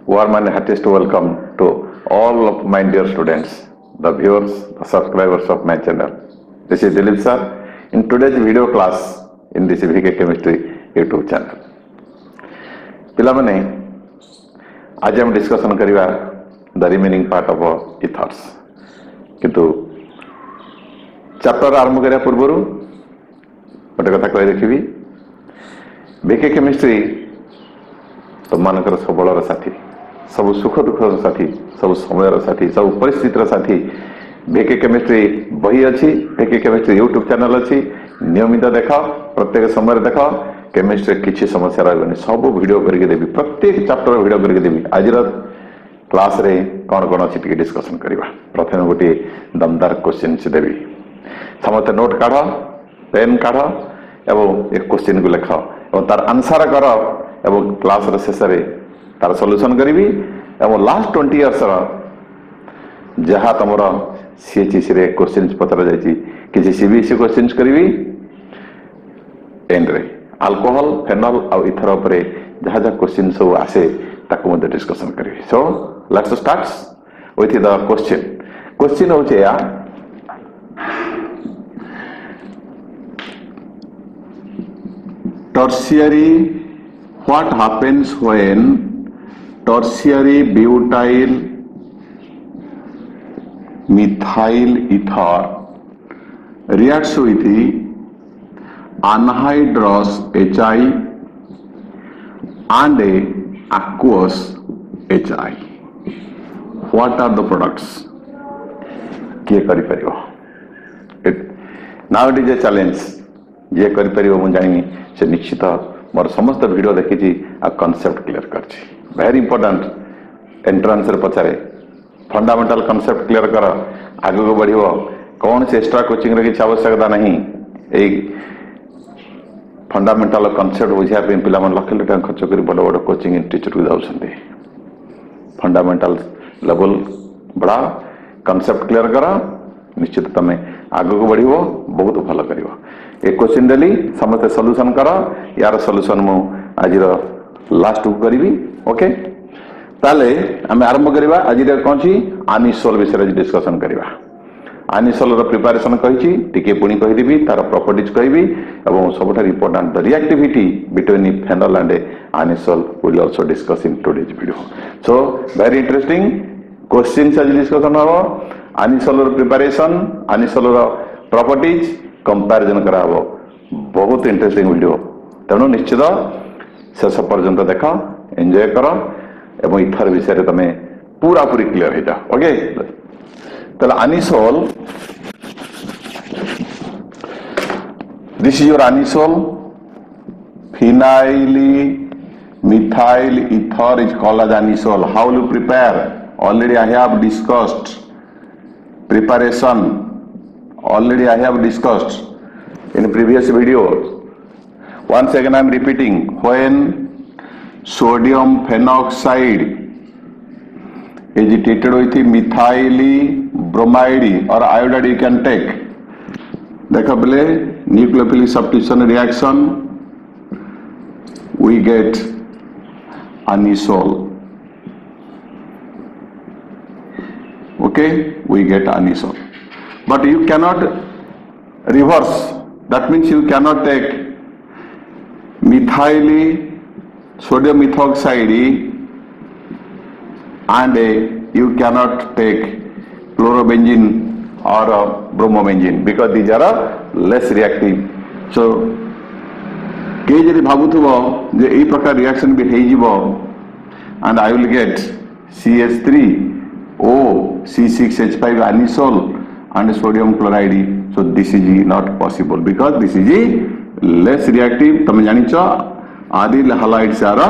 Warm and heartiest welcome to all of my dear students, the viewers, the subscribers of my channel. This is Dilip sir in today's video class in this VK Chemistry YouTube channel. पिलामने आज हम discussion करिवा the remaining part of ethers. किंतु chapter आरंभ करिया पूर्व गोटे कथा कहि देखिबी VK Chemistry तुम मानकर सबलर साथी सब सुख दुख साथी सब समय साथी सब परिस्थितिर साथी VK Chemistry बही अच्छी VK Chemistry यूट्यूब चैनल अच्छी नियमित देख प्रत्येक समय देख केमिस्ट्री किसी समस्या रही सब वीडियो करके देवी प्रत्येक चैप्टर वीडियो करके देवी आज क्लास रे कौन कौन अच्छी डिस्कसन करवा प्रथम गोटे दमदार क्वेश्चन देवी समस्त नोट काढ़ पेन काढ़ एवं एक क्वेश्चन को लिख और तार आंसर कर एवं क्लास शेष तार सॉल्यूशन करी एवं लास्ट 20 इयर्स जहाँ तुम सीएचईसी रे क्वेश्चन पचरा जाइए किसी सीबीएसई क्वेश्चन करी एंड रे अल्कोहल फेनल आ इथर उपरे जहाँ जहाँ क्वेश्चन सब आसे ताको मते डिस्कशन करी so let's start with the question होचे या tertiary what happens when tertiary butyl methyl ether reacts with the anhydrous HI and a aqueous HI. What are the products? किए करि परिबो now it is a challenge ये करि परिबो मु जानि से निश्चित मोर समस्त वीडियो देखी आ कॉन्सेप्ट क्लियर कर वेरी इंपोर्टेंट एंट्रांस रे पचारे फंडामेंटल कॉन्सेप्ट क्लियर कर आगे को बढ़िबो कौन से एक्स्ट्रा कोचिंग रे किछ आवश्यकता नहीं ए फंडामेंटल कॉन्सेप्ट बुझिया पे पिला मन लाख लाख खर्च कर बड़ बड़ कोचिंग इंस्टीट्यूट को जाउछन्ते फंडामेंटल लेवल बड़ा कॉन्सेप्ट क्लियर कर निश्चित तमे आगे को बढ़िबो बहुत भलो करिवो एक क्वेश्चन देली समस्त सॉल्यूशन कर यार सॉल्यूशन मु आज लास्ट को करी ओके ताले आम आरंभ करवा आज कौन सी आनिसोल विषय डिस्कशन करवा आनिसोल प्रिपरेशन कही टिके पुणी कहीदेवी तार प्रॉपर्टीज कहि एवं सबुठ important the reactivity between phenol and anisole will also discuss in today's video so very interesting question आज डिस्कशन हो anisole preparation anisole properties comparison करा बहुत इंटरेस्टिंग वीडियो तेणु निश्चित शेष पर्यंत देख एंजॉय कर एवं इथर विषय तुम पूरा पूरी क्लियर हो जा ओके तो anisole this is your anisole फिनाइली methyl ether is called as anisole how will you prepare already I have discussed preparation already I have discussed in previous videos. Once again I am repeating, when sodium phenoxide is treated with methyl bromide or iodide you can take. देखो बोले nucleophilic substitution reaction we get anisole. Okay, we get anisole. But you cannot reverse. That means you cannot take methyl sodium methoxide and you cannot take chlorobenzene or bromobenzene because these are less reactive. So के जदि भाबुथबो जे एई प्रकार reaction भी हेई जिवो and I will get CH3O C6H5 anisole and sodium chloride. So this is not possible because this is less reactive. तुम जानिचो Adil halides are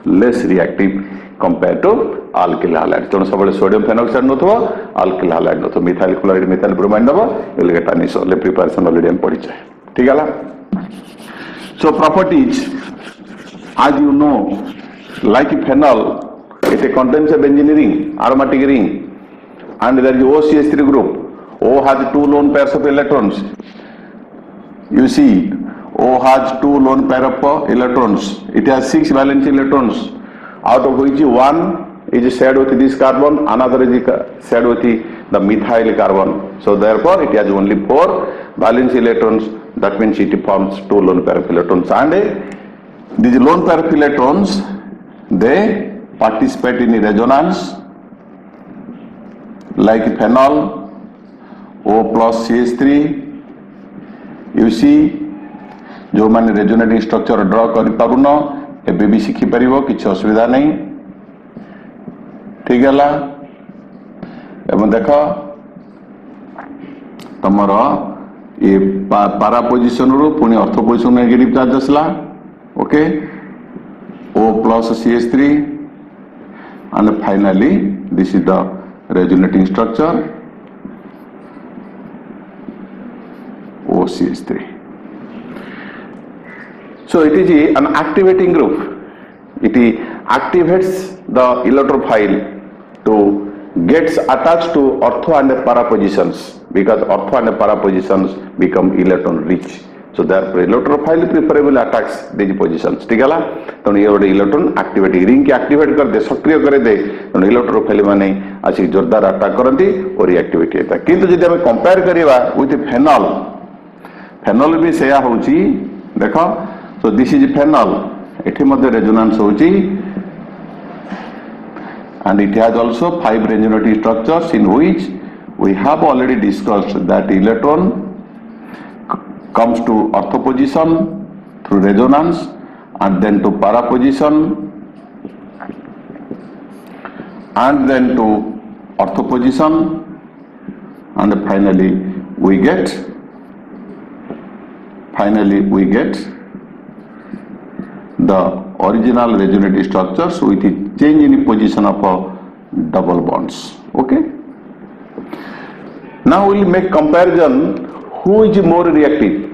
less reactive compared to alkyl halide. तो सब sodium phenoxide नथवा alkyl halide नथवा methyl chloride methyl bromide नबा you will get anisole. Preparation already हम पढ़ी जाए ठीक है ला. So properties as you know like phenol it contains a benzene ring aromatic ring and there is OCH3 group. O has 2 lone pairs of electrons. You see, O has 2 lone pair of electrons. It has 6 valence electrons, out of which 1 is shared with this carbon, another is shared with the methyl carbon. So therefore it has only 4 valence electrons. That means it forms 2 lone pair of electrons, and these lone pair of electrons, they participate in resonance like phenol, O plus CH3. You see, जो माने resonating structure draw कर पारुन एबे भी शिखि परिबो, किछ असुविधा नहीं। ठीक है, एवं देख तुमर ये पारा पोजिशन रू पुणी अर्थ पोजिशन नेगेटिव चार्ज आसला। Okay, O plus CH3 and finally this is the resonating structure OCH3. So it is an activating group. It activates the electrophile to gets attached to ortho and para positions, because ortho and para positions become electron rich. So therefore electrophile preferably attacks these positions. ठीक है ला, तो ये वाले electron activate ring के activate कर दे, सक्रिय करे दे, तो इलेक्ट्रोफाइल माने आसी जोरदार अटैक करती और रिएक्टिविटी होता है। किंतु जब हम कंपेयर करिवा विथ फेनॉल, फेनॉल भी सेया होची देखो। So this is phenol, एठी मध्ये रेजोनेंस होची, and it has also 5 resonating structures in which we have already discussed that electron comes to ortho position through resonance and then to para position and then to ortho position, and finally we get the original resonating structures with the change in position of double bonds. Okay, now we will make comparison who is more reactive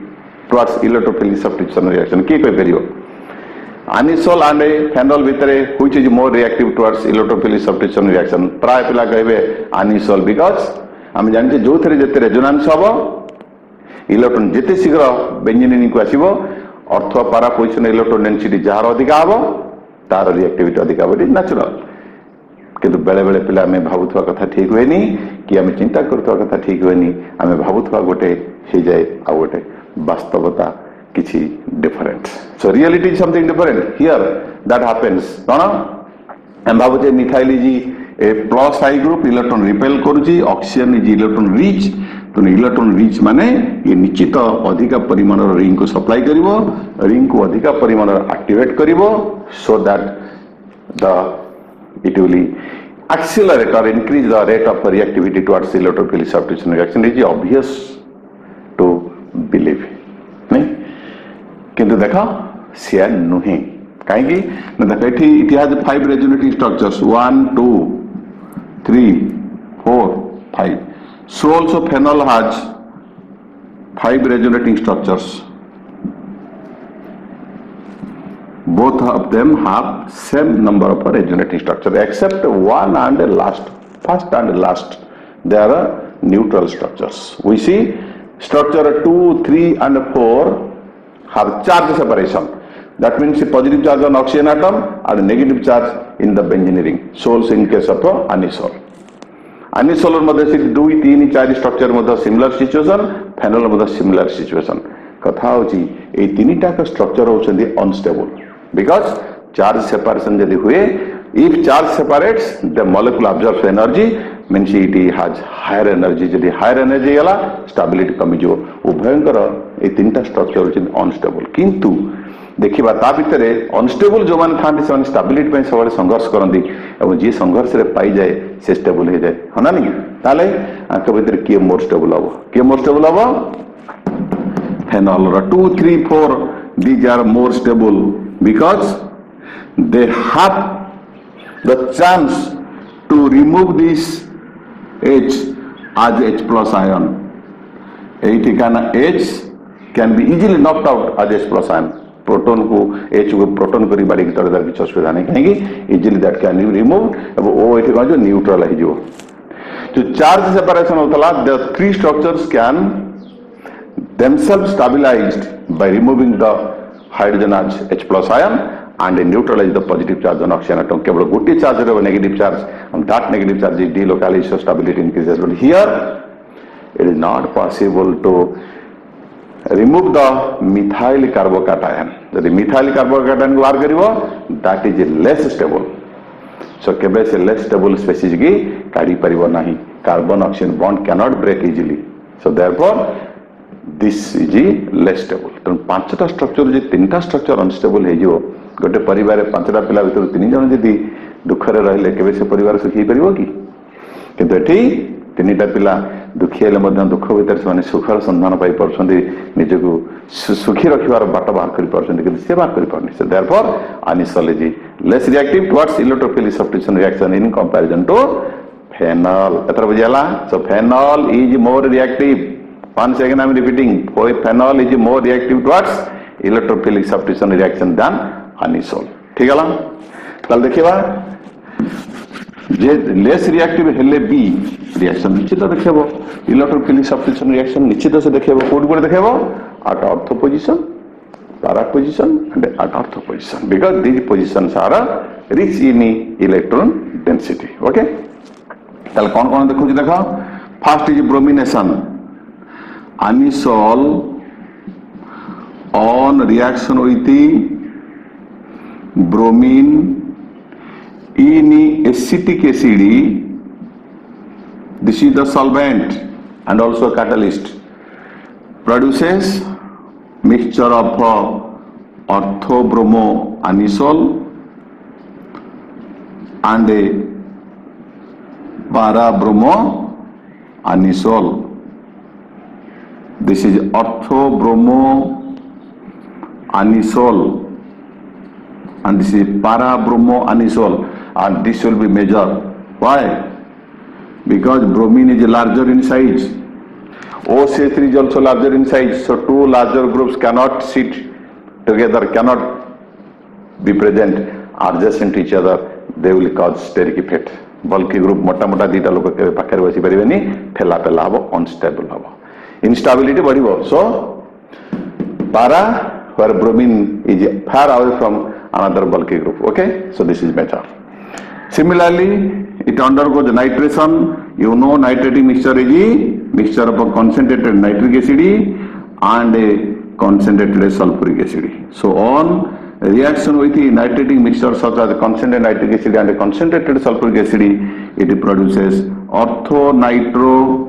towards electrophilic substitution reaction. Keep a period. Anisole and phenol भितर which is more reactive towards electrophilic substitution reaction? प्राय पिला कहबे anisole, because हम जानते जो थरे जते resonance हबो इलेक्ट्रॉन जते शीघ्र बेंजीन को आसीबो ऑर्थो पारा पोजिशन इलेक्ट्रॉन डेंसिटी जार अधिक हबो तार रिएक्टिविटी अधिक हबो, नेचुरल। किंतु बेले बेले पिला में भावुथवा कथा ठीक हुए नहीं कि आम चिंता करथवा कथा ठीक हुए नहीं, आम भावुथवा गोटे हो जाए आ गोटे वास्तवता किछि different. So reality is something different here that happens. कोन हम भावुते मिथाइल जी a plus I group electron repel करूची, ऑक्सीजन इज इलेक्ट्रॉन रिच, तो इलेक्ट्रॉन रिच माने ये निश्चित अधिक परिमाण रिंग को सप्लाई करिवो, रिंग को अधिक परिमाण एक्टिवेट करिवो, so that the it will accelerate or increase the rate of reactivity towards electrophilic substitution reaction. It is obvious to believe नहीं, किंतु देखा सिया नुहे कहीं ना देखा it has 5 resonating structures 1 2 3 4 5. So also phenol has 5 resonating structures. Both of them have same number of resonating structure except one and last, first and last, they are neutral structures. We see structure 2, 3 and 4 have charge separation. That means positive charge on oxygen atom and negative charge in the benzene ring. So also in case of anisole. Anisole मध्ये 2, 3, 4 structure मध्ये similar situation, phenol मध्ये similar situation. कथा होची ए तीनटा का structure होचंदी unstable. Because charge separation जदि हुए, if charge separates the molecule absorbs energy means it has higher energy, जदि higher energy गला stability कमी जो उभयंकर ए तीनटा structure होचंदी unstable। किंतु देखिबा ता भितरे unstable जो मान थांती से stability पे सबले संघर्ष करंदी एवं जे संघर्ष रे पाई जाए से stable हो जाए, हना नहीं ताले आंक भितरे के more stable हबो, के more stable हबो phenol 2 3 4 these are more stable because they have the chance to remove this H as H plus ion. H can be easily knocked out as H plus ion. Proton को H को proton को रिबाड़ी की तरह की चस्पे नहीं कहेंगे, easily that can be removed. अब वो एठी का जो neutral है जो charge separation होता है, the 3 structures can themselves stabilized by removing the hydrogen as H plus ion and neutralize the positive charge on oxygen atom. केवल गोटे charge रे negative charge, and that negative charge is delocalized, so stability increases. But here it is not possible to remove the methyl carbocation. यदि methyl carbocation को बाहर करिवो, that is less stable. So केबे से less stable species की काढ़ी परिवो नहीं. Carbon oxygen bond cannot break easily. So therefore this is less stable. तो पांचटा structure जे तीनटा स्ट्रक्चर अनस्टेबल हे जो गोटे परिवार पांचटा पिला भीतर तीन जन जदी दुखरे रहले केबे से परिवार सुखी परिवो की. किंतु एठी तीनटा पिला दुखी हेले मध्य दुख भीतर से सुखर संधान पाई परछन्ती निजको सुखी रखिवार बाट बाहर करि परछन्ती कि से बाहर करि परनी. So therefore anisole is less reactive towards electrophilic substitution reaction in comparison to phenol. एतर बुझाला. So phenol is more reactive. Once again I am repeating, phenol is more reactive towards electrophilic substitution reaction than anisole. ठीक है ना. कल देखिएगा जे less reactive हेले बी reaction निश्चित देखेबो. इलेक्ट्रोफिलिक सब्स्टिट्यूशन रिएक्शन निश्चित से देखेबो. कोड कोड देखेबो at ortho position, para position and at ortho position, because these positions are rich in electron density. Okay, ताले कौन देखो देखा. First is bromination. anisole on reaction with bromine in acetic acid, this is the solvent and also catalyst, produces mixture of orthobromo anisole and parabromo anisole. This is orthobromo anisole and this is parabromo anisole, and this will be measured. Why? Because bromine is larger in size, OCH3 is also larger in size, so two larger groups cannot sit together, cannot be present adjacent to each other, they will cause steric effect. Bulky group मोटा मोटा दीटा लोग के पाखरे बसी परिबेनी, ठेला पेला हबो, unstable हबो, instability बढ़िबो. So para where bromine is far away from another bulky group. Okay, so this is better. Similarly, it undergoes nitration. You know, nitrating mixture is a mixture of a concentrated nitric acid and a concentrated sulfuric acid. So on reaction with the nitrating mixture such as concentrated nitric acid and a concentrated sulfuric acid, it produces orthonitro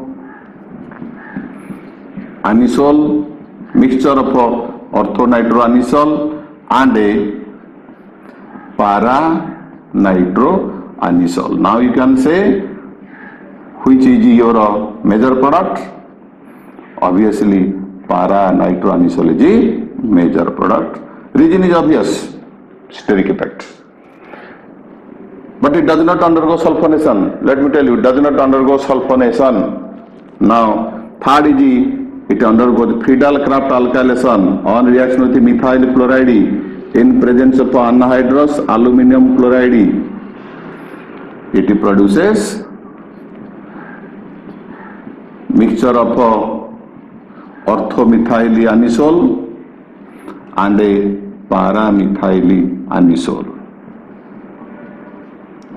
anisole, mixture of orthonitro anisole and a para nitro anisole. Now you can say which is your major product. Obviously para nitro anisole is a major product. Reason is obvious, steric effect. But it does not undergo sulfonation. Let me tell you, it does not undergo sulfonation. Now third is it undergoes Friedel-Crafts alkylation on reaction with methyl chloride in presence of anhydrous aluminum chloride. It produces mixture of orthomethyl anisole and a paramethyl anisole.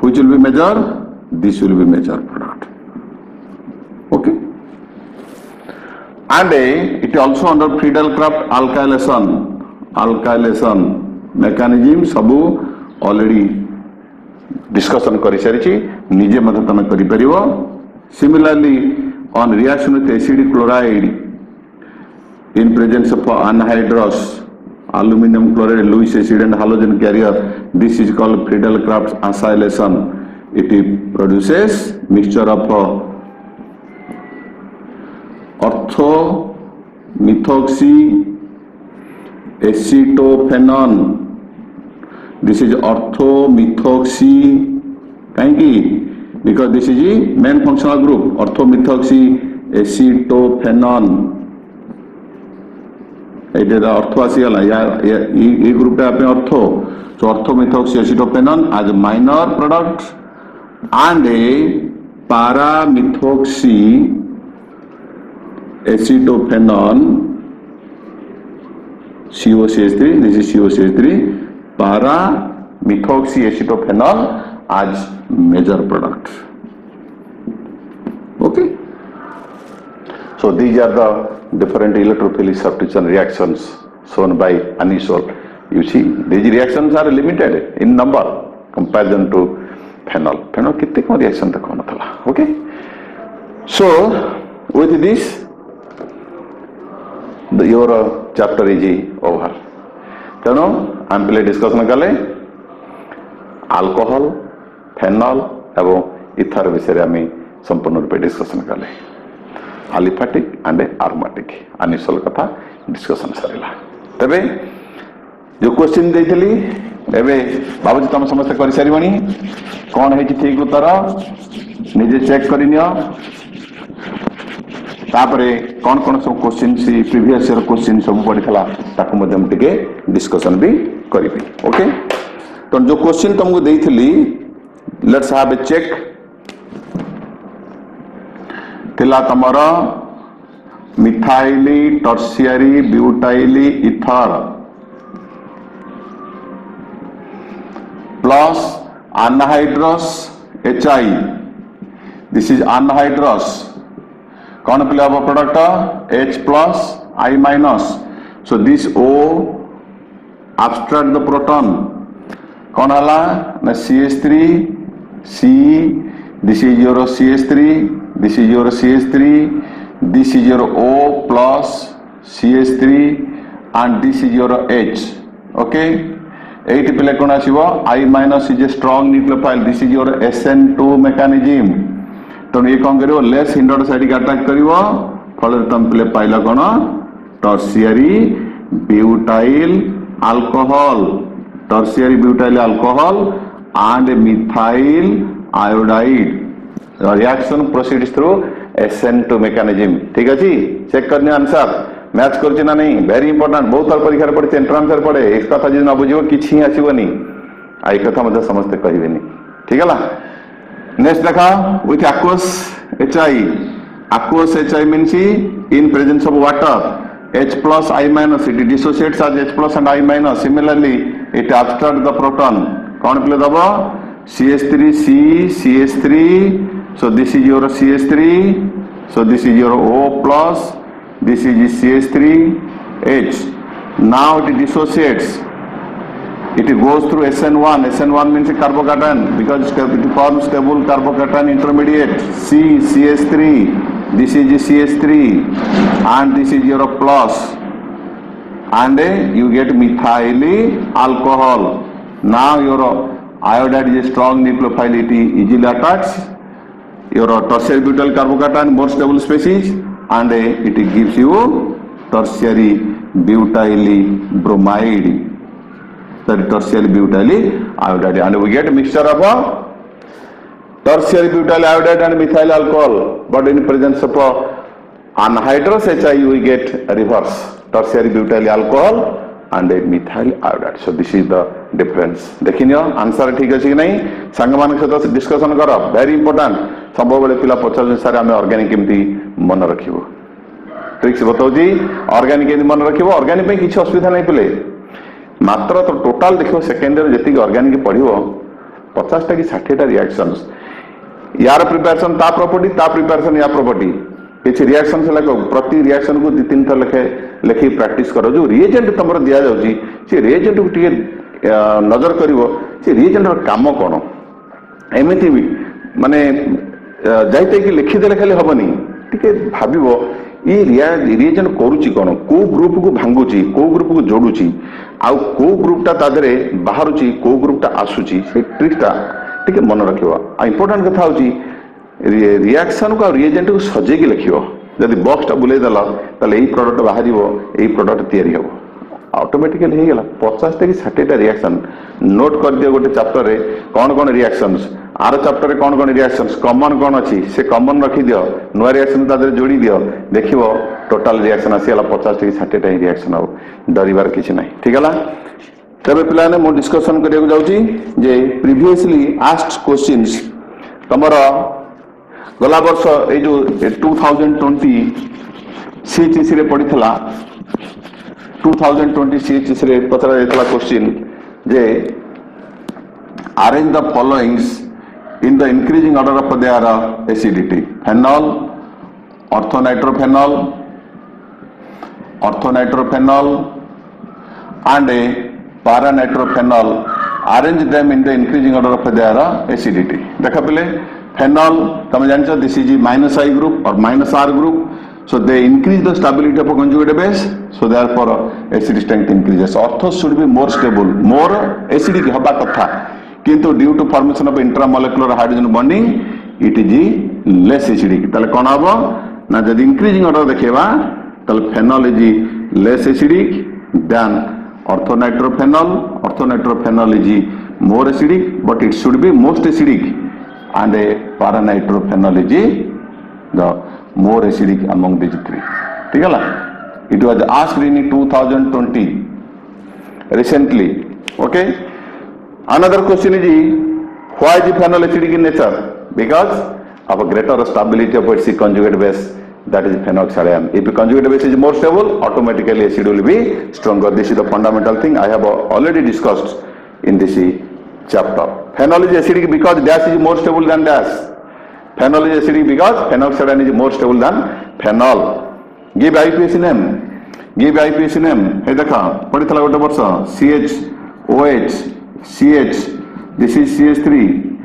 Which will be measured? This will be measured product. Okay. And it also under Friedel-Crafts alkylation mechanism सबू already discussion करी सारी निजे मत तमे करी परिवो. Similarly on reaction with acid chloride in presence of anhydrous aluminum chloride, Lewis acid and halogen carrier, this is called Friedel-Crafts acylation. It produces mixture of orthomethoxy acetophenone. This is orthomethoxy. Because this is the main functional group, orthomethoxy acetophenone. It is the orthoacyl. This group is ortho. So orthomethoxy acetophenone as a minor product and a paramethoxy acetophenone COCH3, this is COCH3, para methoxyacetophenol as major product. Okay, so these are the different electrophilic substitution reactions shown by anisole. You see, these reactions are limited in number comparison to phenol. Phenol कितने कौन reaction तक होना था? Okay, so with this your chapter is over. तेणु आम पे discussion कले alcohol, fennel एवं इथर विषय आम संपूर्ण रूप डिस्कसन कले अलिफैटिक एंड अरोमेटिक अनिसोल कथा डिस्कसन सरला। तबे जो क्वेश्चन देइथली एबे बाबूजी तुम समस्त कर सारिबणी कौन है ठीक उत्तर निजे चेक करिनियो तापरे कौन कौन सब क्वेश्चन सी प्रीवियस ईयर क्वेश्चन सब पड़ीला ताकू मध्यम टिके डिस्कशन भी करिबी। ओके, तो जो क्वेश्चन तुमको देइथली लेट्स हैव ए चेक तिला तमरा मिथाइली टर्शियरी ब्यूटाइली ether plus anhydrous HI, this is anhydrous कौन पिले हम product H plus I minus, so this O abstract the proton कौन हला ना CH3 C, this is your CH3, this is your CH3, this is your O plus CH3 and this is your H. Okay, 8 पिले कौन आसीबो I minus is a strong nucleophile, this is your SN2 mechanism. तो ये कौन करिवो less hinder side का attack करिवो फल तुम पिले पाइला कौन tertiary butyl alcohol, tertiary butyl alcohol and methyl iodide. The reaction proceeds through SN2 mechanism. ठीक है जी, चेक करने आंसर मैच करछि ना नहीं, वेरी इंपोर्टेंट, बहुत सारा परीक्षा रे पड़े एंट्रांस रे पड़े एक कथा जे ना बुझिबो किछि आसीबोनी आइ कथा मते समस्त कहिबेनी। ठीक है ला, नेक्स्ट देखा with aqueous HI. Aqueous HI means in presence of water H plus I minus, it dissociates as H plus and I minus. Similarly it abstracts the proton. कौन प्ले दबो CH3C, CH3, so this is your CH3, so this is your O plus, this is CH3H. Now it dissociates, it goes through SN1. SN1 means a carbocation because it forms stable carbocation intermediate. C, CH3, this is CH3 and this is your plus, and you get methyl alcohol. Now your iodide is a strong nucleophile, it easily attacks your tertiary butyl carbocation, more stable species, and it gives you tertiary butyl bromide, that tertiary butyl iodide, and we get a mixture of tertiary butyl iodide and methyl alcohol, but in presence of anhydrous HI we get a reverse, tertiary butyl alcohol and methyl iodide. So this is the difference. देखिनियो answer ठीक अछि कि नहीं, संग मान सहित discussion करो, very important. सब बेले पिला पचास सारे आमे ऑर्गेनिक केमती मन रखिबो, ट्रिक्स बताउ जी, ऑर्गेनिक केमती मन रखिबो, ऑर्गेनिक पे किछि असुविधा नहीं पिले, मात्र तो टोटल देखो सेकेंड ईयर जति ऑर्गेनिक पढिबो 50 टा कि 60 टा रिएक्शंस, यार प्रिपरेशन ता प्रॉपर्टी, ता प्रिपरेशन या प्रॉपर्टी, किछि रिएक्शन से लगे प्रति रिएक्शन को 2-3 टा लेखि प्रैक्टिस करो। जो रिएजेंट तमर दिया जाउची से रिएजेंट को टिके नजर करिवो, से रिएजेंट रो काम कोन, एमिति माने जाइते कि लिखि देले खाली हबनी, टिके भाबिबो ई रिएजेंट करूची कोन, को ग्रुप को भांगुची, को ग्रुप को जोडुची, आ को ग्रुप ता तादरे बाहरुची, को ग्रुप ता आसुची, से ट्रिक ता टिके मन रखिबो। आ इंपोर्टेंट कथा होची रिएक्शन को रिएजेंट को सजे के लिखियो, जदि बॉक्स ता बुले दला तले एई प्रोडक्ट बाहरिबो, एई प्रोडक्ट तयारी हबो, ऑटोमेटिकली हे गेला 50 टा कि 60 टा रिएक्शन नोट कर दियो गोटे चैप्टर रे कोन कोन रिएक्शंस, आर चैप्टर रे कोन कोन रिएक्शंस कॉमन कोन अछि से कॉमन रखि दियो, नुवा रिएक्शन तादरे जोड़ी दियो, देखिबो टोटल रिएक्शन आसीला 50 टा कि 60 टा रिएक्शन हो, डरिबार किछि नै। ठीक हला, तबे पिलाने मो डिस्कशन करियो जाउची जे प्रीवियसली आस्क्ड क्वेश्चंस तमरो गला वर्ष ए जो 2020 सीएचएससी रे पड़ीथला, 2020 सीएचएससी रे पचरा जायतला क्वेश्चन जे arrange the followings in the increasing order of their acidity: phenol, orthonitrophenol, and a paranitrophenol. Arrange them in the increasing order of their acidity. देखा पहले phenol तमें जानते this is minus I group or minus R group. So they increase the stability of a conjugate base. So therefore acid strength increases. Ortho should be more stable, more acidic हवा कथा. किंतु due to formation of intramolecular hydrogen bonding, it is less acidic. ताले कौन आवा? ना जब increasing order देखेवा, ताले phenol is less acidic than orthonitrophenol. Orthonitrophenol is more acidic, but it should be most acidic, and a paranitrophenol is the more acidic among these three. ठीक है ना? It was asked in 2020 recently. Okay. Another question is why is phenol acidic in nature? Because of a greater stability of its conjugate base, that is phenoxyanion. If the conjugate base is more stable, automatically acid will be stronger. This is the fundamental thing I have already discussed in this chapter. Phenol is acidic because dash is more stable than dash. Phenol is acidic because phenoxyanion is more stable than phenol. Give IPAC name. Give IPAC name. Hey देखा पढ़ी थला गोटे वर्ष CH OH CH. This is CH3.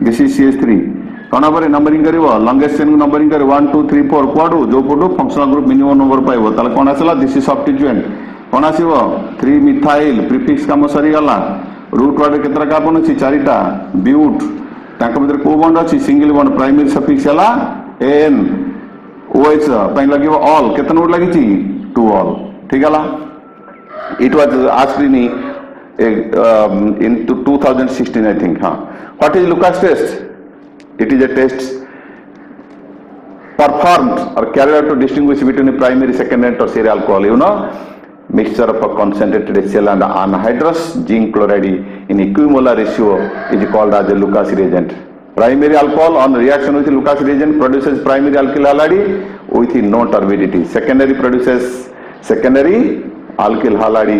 This is CH3. कौन पर numbering करिवो longest chain numbering करे 1 2 3 4 कोडू जो पटो फंक्शनल ग्रुप मिनिमम नंबर पाइबो ताले कोन आसला दिस इज सब्स्टिट्यूएंट कोन आसीबो 3 मिथाइल प्रीफिक्स काम सरी गला रूट वर्ड केतरा कार्बन अछि चारिटा ब्यूट तांका भीतर को बॉन्ड अछि सिंगल बॉन्ड प्राइमरी सफिक्स हला एन ओएच पई लागिबो ऑल केतन वर्ड लागि छि 2 ऑल ठीक हला it was asked in 2016 I think हां what is Lucas test It is a test performed or carried out to distinguish between primary, secondary, and tertiary alcohol. You know, mixture of a concentrated HCl and anhydrous zinc chloride in equimolar ratio is called as a Lucas reagent. Primary alcohol on reaction with Lucas reagent produces primary alkyl halide with no turbidity. Secondary produces secondary alkyl halide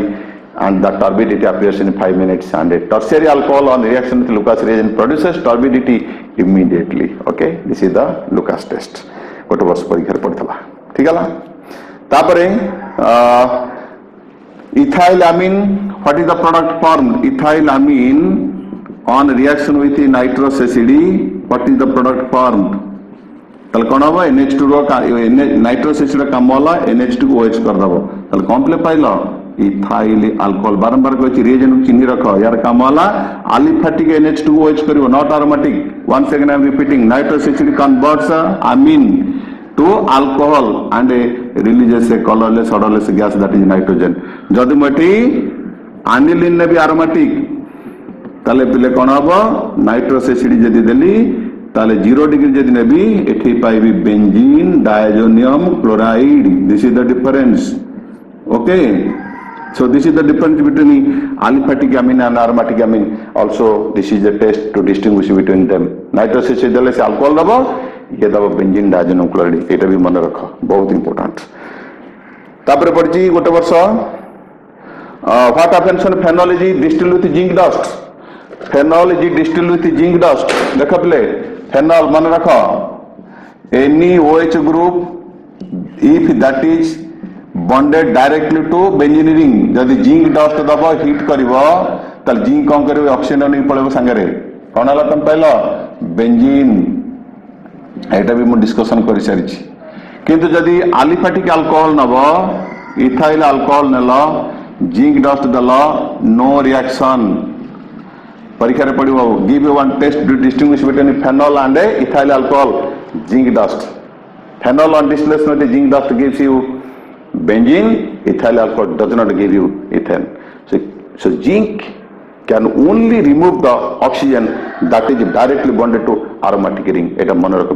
and the turbidity appears in 5 minutes, and a tertiary alcohol on reaction with Lucas reagent produces turbidity immediately. Okay, this is the Lucas test. गोटे वर्ष परीक्षा पड़ता ठीक है तापरे ethylamine what is the product formed ethylamine on reaction with nitrous acid what is the product formed तल कोन हो NH2 रो नाइट्रस एसिड काम होला NH2 को OH कर दबो तल कॉम्प्ले पाइलो इथाइल अल्कोहल बारंबार कहछि रिएजेंट चिन्ह रखो यार काम वाला अलिफेटिक NH2 OH करिवो not aromatic once again I am repeating nitrous acid converts amine to alcohol and releases a colorless odorless gas that is nitrogen जदि मटी aniline ने भी aromatic ताले पिले कोन हबो नाइट्रस एसिड जदि देली ताले 0 डिग्री जदि नेबी एठी पाइबी benzene diazonium chloride this is the difference okay. So this is the difference between aliphatic amine and aromatic amine. Also, this is the test to distinguish between them. Nitrous acid देले से alcohol दबो, ये दबो benzene diazoनियम chloride. एटा भी मन रखो, बहुत important. तापरे पड़ची गोटे वर्ष what happens when phenol is distilled with zinc dust? Phenol is distilled with zinc dust. देखो पहले phenol मन रखो. Any OH group if that is bonded directly to benzene ring जदि जिंक डस्ट दबो हीट करिवो तल जिंक कोन करिवो oxygen नै पळेबो संगरे कोन हला तम पहिलो बेंजीन एटा भी मु डिस्कशन करि सारि छी किंतु जदि अलिफेटिक अल्कोहल नबो इथाइल अल्कोहल नलो जिंक डस्ट दलो नो रिएक्शन परीक्षा रे पडिवो give you one test to distinguish between phenol and ethyl alcohol zinc dust phenol on distillation with zinc dust gives you benzene, ethyl alcohol does not give you ethane. So zinc can only remove the oxygen that is directly bonded to aromatic ring. It is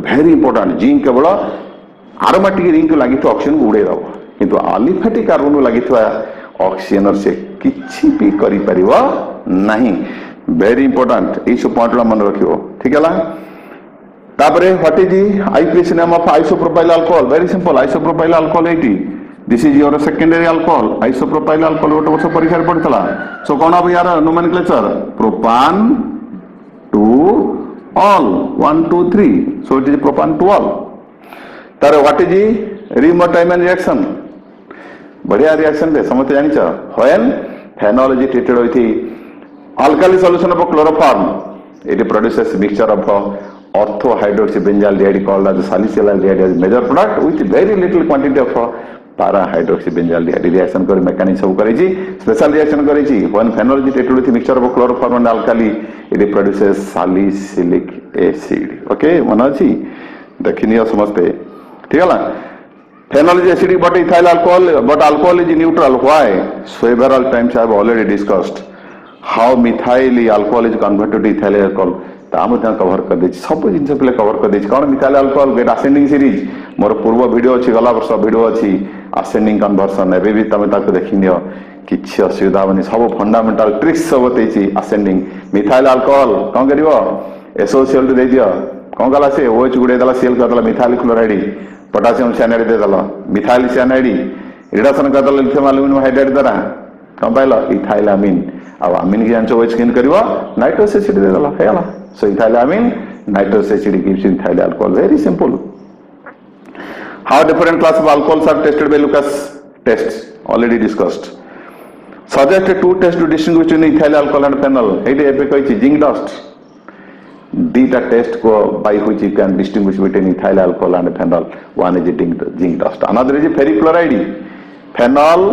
very important. Zinc केवल aromatic ring को लगी तो oxygen को उड़े दबो किंतु aliphatic carbon को लगी तो ऑक्सीजन से किछि भी करि परिबो नहीं. Very important. ई सब पॉइंट ला मन रखियो ठीक है ला. तापरे what is IPAC name of isopropyl alcohol? Very simple. Isopropyl alcohol 80 this is your secondary alcohol isopropyl alcohol गोटे वर्ष परीक्षा पड़ता सो कौन हम यार nomenclature propan two ol 1 2 3 so it is propan two ol तार व्हाट इज रिमोटाइमन रिएक्शन बढ़िया reaction दे समझते जानिछ when phenol is treated with alkali solution of chloroform it produces mixture of ortho hydroxybenzylaldehyde called as salicylaldehyde as major product with very little quantity of para hydroxybenzylaldehyde reaction कर mechanism सब करेची special reaction करेची when phenol is treated with mixture of chloroform and alkali it produces salicylic acid okay मन अछि देखिनियो समझते ठीक है ना phenol is acidic but ethyl alcohol is neutral why several times I have already discussed how methyl alcohol is converted to ethyl alcohol तामु cover कर दे सब जिन पे कवर कर दे कौन methyl alcohol get ascending series more पूर्व वीडियो अच्छी गला वर्ष वीडियो अच्छी असेंडिंग कन्वर्सन एबे भी तमे ताको देखिनियो किछि असुविधा बनी सब फंडामेंटल ट्रिक्स सब बतैछि असेंडिंग मिथाइल अल्कोहल कोन करिवो एसोसिएट दे दियो कोन गला से ओएच गुडे दला सेल कर दला मिथाइल क्लोराइड पोटेशियम साइनाइड दे दला मिथाइल साइनाइड रिडक्शन कर दला लिथियम एल्युमिनियम हाइड्राइड द्वारा कोन पाइलो इथाइलामिन अब अमीन की जांचो ओएच किन करिवो नाइट्रस एसिड दे दला हेला so ethylamine nitrous acid gives ethyl alcohol very simple how different class of alcohols are tested by Lucas tests already discussed suggest two tests to distinguish between ethyl alcohol and phenol it epe koi zinc dust data test ko by which you can distinguish between ethyl alcohol and phenol one is zinc dust another is ferric chloride phenol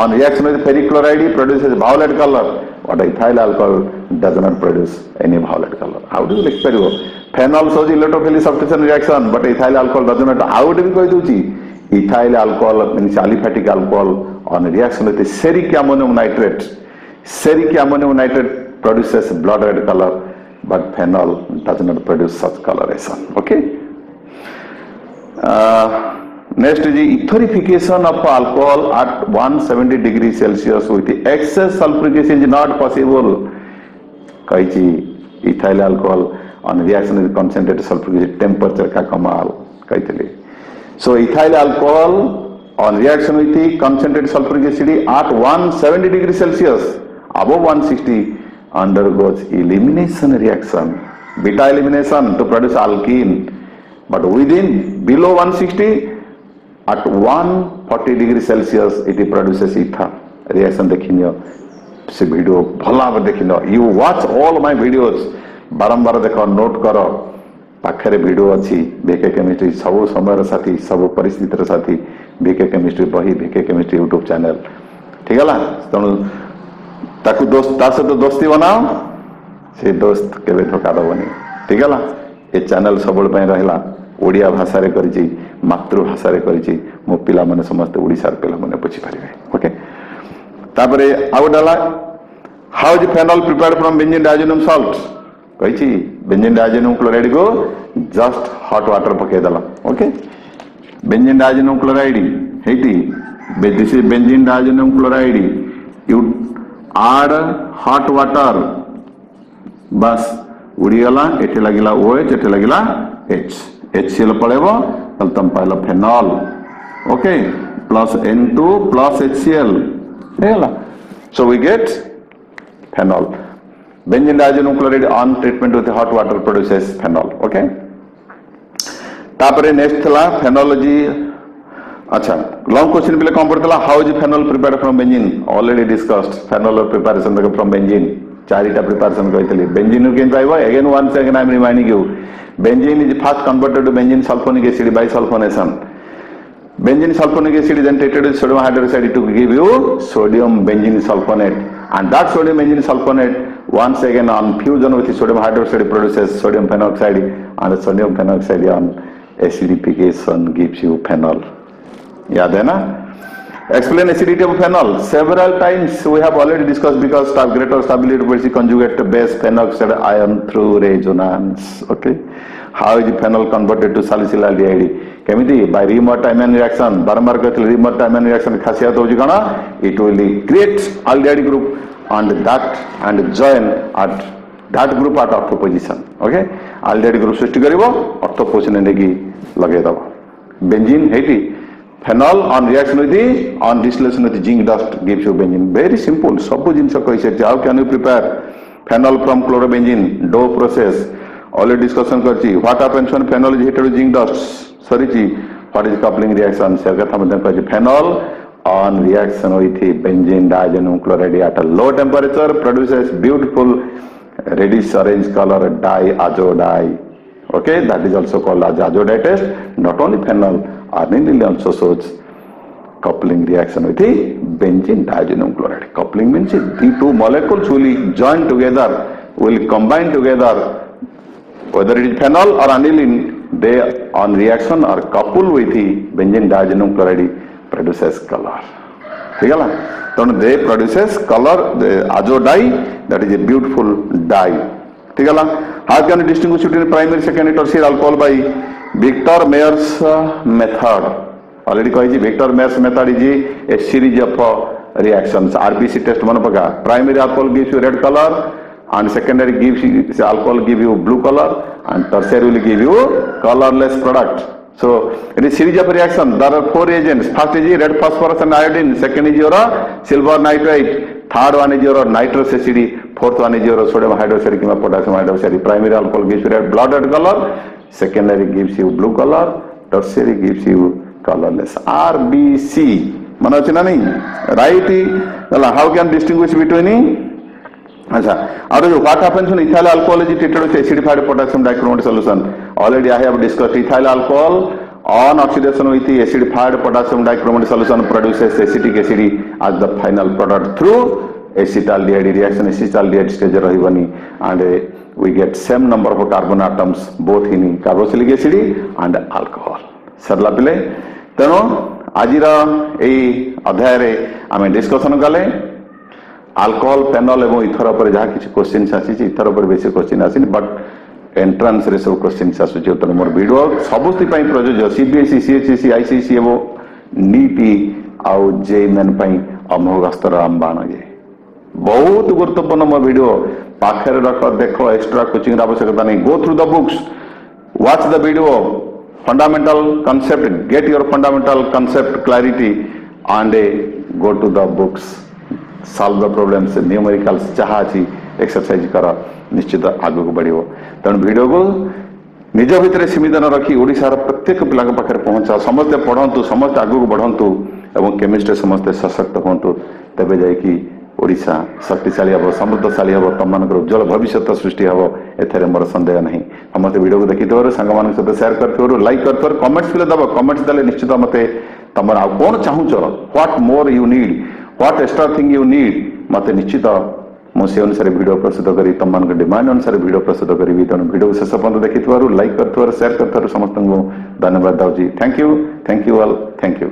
on reaction with ferric chloride produces violet color but ethyl alcohol does not produce any violet color how do you explain phenol shows electrophilic substitution reaction but ethyl alcohol does not how do we koi duchi ethyl alcohol means aliphatic alcohol on reaction with ferric ammonium nitrate produces blood red color but phenol does not produce such coloration okay next is etherification of alcohol at 170 degrees Celsius with excess sulfuric acid is not possible कही ethyl alcohol on reaction with concentrated sulfuric acid temperature का कमाल कही so ethyl alcohol on reaction with concentrated sulfuric acid at 170 degrees Celsius above 160 undergoes elimination reaction beta elimination to produce alkene but within below 160 at 140 degrees Celsius it produces ether reaction देखिनियो से video भला देखिनियो you watch all my videos बारंबार देखो note करो पाखरे video अच्छी BK chemistry सब समय साथी सब परिस्थिति साथी बीके केमिस्ट्री बही बीके केमिस्ट्री यूट्यूब चैनल ठीक है ना तेणु ताकू दोस्त ता सहित दोस्ती बनाओ से दोस्त केबे धोखा दबनी ठीक है ना ये चैनल सबल पे रहला ओडिया भाषा रे करिछि मातृभाषा रे करिछि मो पिला माने समस्त ओडिसा रे पिला माने बुझी परिबे ओके तापरे आउडाला how is phenol prepared from benzene diazonium salt कहिछि बेंजीन डायजेनियम क्लोराइड को जस्ट हॉट वाटर पके दला ओके बेंजीन डायजेनियम क्लोराइड हेटी this is benzene diazonium chloride you add hot water बस उड़ी गला एटे लागिला OH एटे लागिला H HCl पड़ेबो तल तम पाइला phenol okay plus N2 plus HCl हेला so we get phenol benzene diazonium chloride on treatment with hot water produces phenol okay तापरे नेक्स्ट थला फेनोलॉजी अच्छा लॉन्ग क्वेश्चन पे कौन पड़ता how is phenol prepared from benzene already discussed phenol preparation from benzene चारिटा preparation कही benzene केन पाइबो again once again I am reminding you benzene is first converted to benzene sulfonic acid by sulfonation benzene sulfonic acid is then treated with sodium hydroxide to give you sodium benzene sulfonate and that sodium benzene sulfonate once again on fusion with sodium hydroxide produces sodium phenoxide and sodium phenoxide on acidification gives you phenol yaad hai na explain acidity of phenol several times we have already discussed because of greater stability to conjugate base phenoxide ion through resonance okay how is phenol converted to salicylaldehyde केमिति by remote imine reaction बारंबार कहते remote imine reaction खासियत होची कना it will create aldehyde group and join at that group at ortho position okay aldehyde group Srishti करिवो ortho position नेकी लगे दबो benzene हेटी phenol on reaction with the on distillation with the zinc dust gives you benzene. Very simple. Sabu jinsa koi se. How can you prepare phenol from chlorobenzene? Dough process. Already discussion karchi. What happens when phenol is heated with zinc dust? Sorry ji. What is coupling reaction? Phenol on reaction with benzene diazoxide chloride at a low temperature produces beautiful reddish orange color diazode dye. Okay, that is also called as azode dye test. Not only phenol, aniline also shows coupling reaction with the benzene diazoxide chloride. Coupling means the two molecules will join together, will combine together. Whether it is phenol or aniline, they on reaction are coupled with the benzene diazoxide chloride produces color. So they produces color, the azode dye, that is a beautiful dye. How can you distinguish between primary, secondary, tertiary alcohol by Victor Meyer's method? Already कही Victor Meyer's method is a series of reactions. RBC test मन पका. Primary alcohol gives you red color, and secondary gives you alcohol give you blue color, and tertiary will give you colorless product. So it is series of reaction. There are 4 reagents. First is red phosphorus and iodine. Second is your silver nitrate. Third one is your nitrous acid. Fourth one is your sodium hydroxide or potassium hydroxide. Primary alcohol gives you red blood red color. Secondary gives you blue color. Tertiary gives you colorless. RBC. Manachina nahi. Right? How can distinguish between? What happens when ethyl alcohol is treated with acidified potassium dichromate solution? Already I have discussed ethyl alcohol on oxidation with the acidified potassium dichromate solution produces acetic acid as the final product through acetaldehyde reaction. Acetaldehyde stage rahibani, and we get same number of carbon atoms both in carboxylic acid and alcohol. Sarla pile teno ajira ei adhyay re ame discussion kale alcohol, phenol एवं ether पर जहाँ किसी question आसी ether पर बेसी question आसी but entrance रे सब क्वेश्चन आसुची तो मोर वीडियो सबुति पई प्रयोज्य सीबीएसई सीएचएसई आईसीएसई एवं नीटी आउ जेईमेन पई अमोघस्तर रामबाण ये बहुत गुरुत्वपूर्ण मो वीडियो पाखरे रख देखो एक्स्ट्रा कोचिंग आवश्यकता नहीं. Go through the books, watch the video, fundamental concept, get your fundamental concept clarity, and go to the books. Solve the problems, numericals जहाँ अच्छी एक्सरसाइज करा निश्चित आगे को बढ़ियो. तेणु वीडियो को निज भितर सीमित न रखी ओडिशार प्रत्येक पिला पाखे पहुंचा. समस्ते पढ़ंतु, समस्ते आगे को बढ़ंतु एवं केमिस्ट्री समस्ते सशक्त होंतु. तेबे जायकि ओडिशा शक्तिशाली हम, समृद्धशाली हम, तुम मान उज्जवल भविष्य सृष्टि हम. एथरे मोर संदेह नहीं. समस्ते वीडियो को देखि सांग मान सहित शेयर कर, लाइक कर, कमेंट्स भी दब. कमेंट्स देले निश्चित मते तुम कौन चाहूच, what more you need, what extra thing you need, मत निश्चित मुझे अनुसार वीडियो प्रस्तुत करी तुम मान डिमांड अनुसार वीडियो प्रस्तुत करी. तेणु वीडियो शेष पर्यटन देखि लाइक कर, शेयर कर, समस्त धन्यवाद दूसरी. Thank you all, thank you.